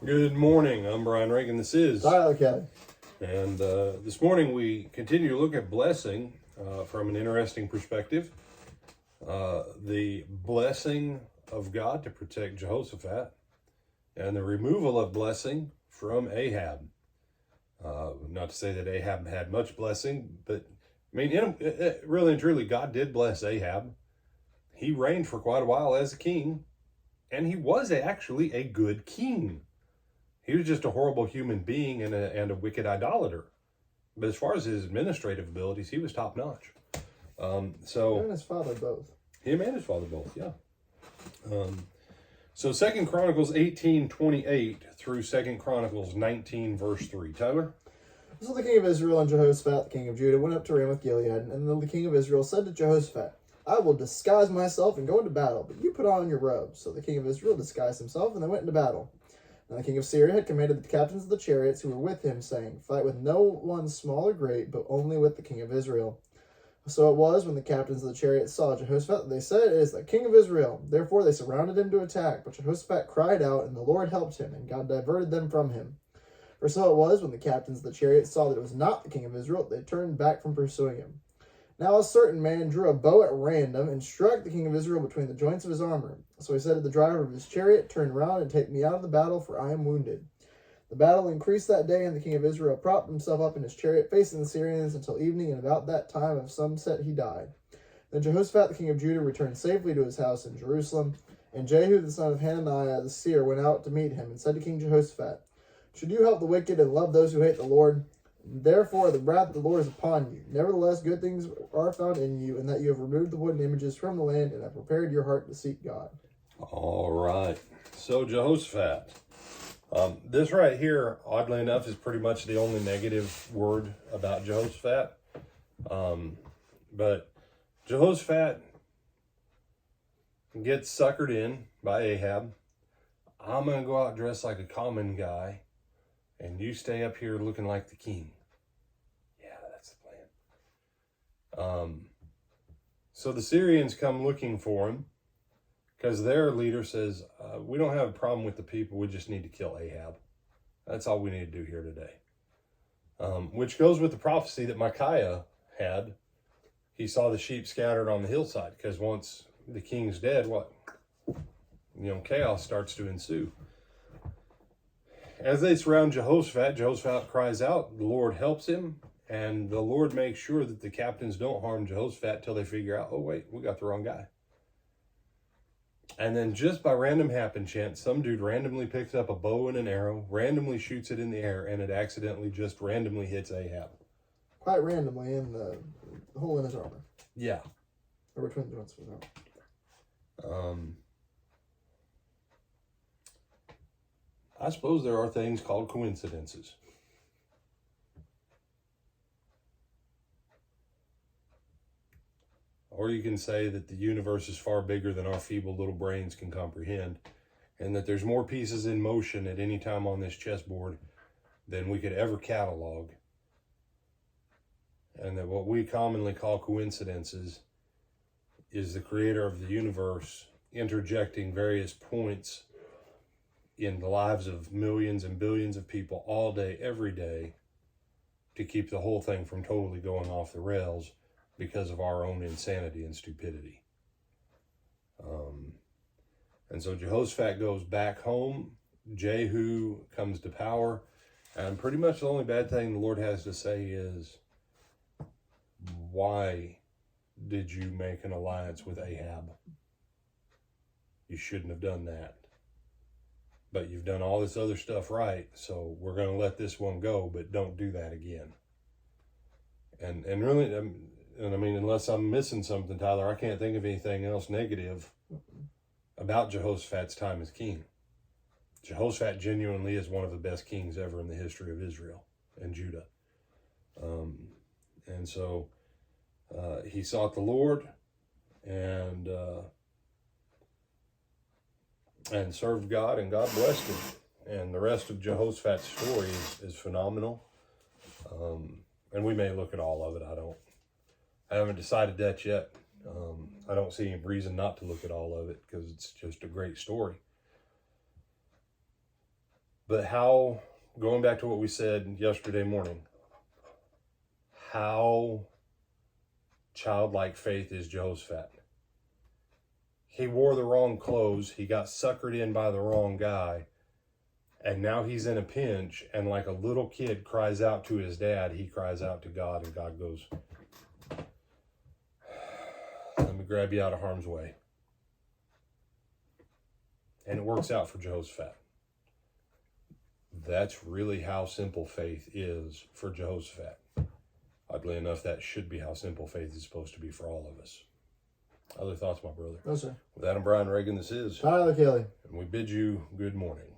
Good morning. I'm Brian Reagan. This is Tyler Kelly. And this morning we continue to look at blessing from an interesting perspective. The blessing of God to protect Jehoshaphat and the removal of blessing from Ahab. Not to say that Ahab had much blessing, but I mean, really and truly, God did bless Ahab. He reigned for quite a while as a king, and he was actually a good king. He was just a horrible human being and a wicked idolater. But as far as his administrative abilities, he was top notch. Him and his father both. Him and his father both, yeah. So 2 Chronicles 18:28 through 2 Chronicles 19, verse 3. Tyler? So the king of Israel and Jehoshaphat, the king of Judah, went up to Ramoth Gilead, and the king of Israel said to Jehoshaphat, I will disguise myself and go into battle, but you put on your robes. So the king of Israel disguised himself, and they went into battle. Now the king of Syria had commanded the captains of the chariots who were with him, saying, Fight with no one small or great, but only with the king of Israel. So it was when the captains of the chariots saw Jehoshaphat that they said, It is the king of Israel. Therefore they surrounded him to attack, but Jehoshaphat cried out, and the Lord helped him, and God diverted them from him. For so it was when the captains of the chariots saw that it was not the king of Israel, they turned back from pursuing him. Now a certain man drew a bow at random and struck the king of Israel between the joints of his armor. So he said to the driver of his chariot, Turn round and take me out of the battle, for I am wounded. The battle increased that day, and the king of Israel propped himself up in his chariot, facing the Syrians until evening, and about that time of sunset he died. Then Jehoshaphat the king of Judah returned safely to his house in Jerusalem, and Jehu the son of Hananiah the seer went out to meet him, and said to King Jehoshaphat, Should you help the wicked and love those who hate the Lord? Therefore the wrath of the Lord is upon you. Nevertheless, good things are found in you, and that you have removed the wooden images from the land, and have prepared your heart to seek God. All right. So Jehoshaphat. This right here, oddly enough, is pretty much the only negative word about Jehoshaphat. But Jehoshaphat gets suckered in by Ahab. I'm going to go out dressed like a common guy, and you stay up here looking like the king. Yeah, that's the plan. So the Syrians come looking for him because their leader says, we don't have a problem with the people. We just need to kill Ahab. That's all we need to do here today. Which goes with the prophecy that Micaiah had. He saw the sheep scattered on the hillside because once the king's dead, chaos starts to ensue. As they surround Jehoshaphat, Jehoshaphat cries out, the Lord helps him, and the Lord makes sure that the captains don't harm Jehoshaphat till they figure out, oh wait, we got the wrong guy. And then just by random happen chance, some dude randomly picks up a bow and an arrow, randomly shoots it in the air, and it accidentally just randomly hits Ahab. Quite randomly in the hole in his armor. Yeah. Or between the joints of his armor. I suppose there are things called coincidences. Or you can say that the universe is far bigger than our feeble little brains can comprehend, and that there's more pieces in motion at any time on this chessboard than we could ever catalog. And that what we commonly call coincidences is the creator of the universe interjecting various points in the lives of millions and billions of people all day, every day, to keep the whole thing from totally going off the rails because of our own insanity and stupidity. And so Jehoshaphat goes back home. Jehu comes to power. And pretty much the only bad thing the Lord has to say is, why did you make an alliance with Ahab? You shouldn't have done that. But you've done all this other stuff right, so we're going to let this one go, but don't do that again. And really, unless I'm missing something, Tyler, I can't think of anything else negative about Jehoshaphat's time as king. Jehoshaphat genuinely is one of the best kings ever in the history of Israel and Judah. And so he sought the Lord and served God, and God blessed him. And the rest of Jehoshaphat's story is phenomenal. And we may look at all of it. I haven't decided that yet. I don't see any reason not to look at all of it because it's just a great story. But how, going back to what we said yesterday morning, how childlike faith is Jehoshaphat? He wore the wrong clothes. He got suckered in by the wrong guy. And now he's in a pinch. And like a little kid cries out to his dad, he cries out to God. And God goes, let me grab you out of harm's way. And it works out for Jehoshaphat. That's really how simple faith is for Jehoshaphat. Oddly enough, that should be how simple faith is supposed to be for all of us. Other thoughts, my brother? No, sir. With Adam Brian Reagan, this is Tyler Kelly. and we bid you good morning.